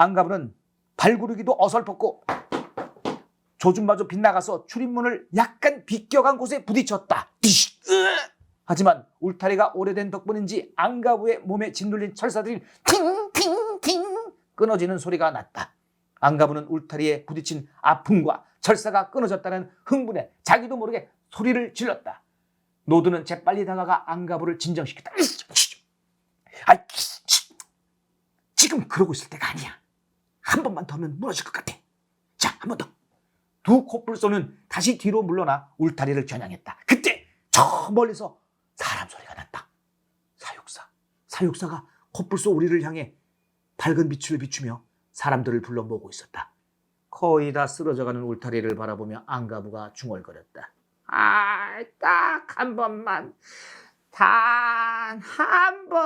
안가부는 발구르기도 어설펐고 조준마저 빗나가서 출입문을 약간 비껴간 곳에 부딪혔다. 하지만 울타리가 오래된 덕분인지 안가부의 몸에 짓눌린 철사들이 팅팅팅 끊어지는 소리가 났다. 안가부는 울타리에 부딪힌 아픔과 철사가 끊어졌다는 흥분에 자기도 모르게 소리를 질렀다. 노두는 재빨리 다가가 안가부를 진정시켰다. 지금 그러고 있을 때가 아니야. 한 번만 더 하면 무너질 것 같아. 자, 한 번 더. 두 코뿔소는 다시 뒤로 물러나 울타리를 겨냥했다. 그때 저 멀리서 사람 소리가 났다. 사육사가 코뿔소 우리를 향해 밝은 빛을 비추며 사람들을 불러 모으고 있었다. 거의 다 쓰러져가는 울타리를 바라보며 안가부가 중얼거렸다. 딱 한 번만, 단 한 번.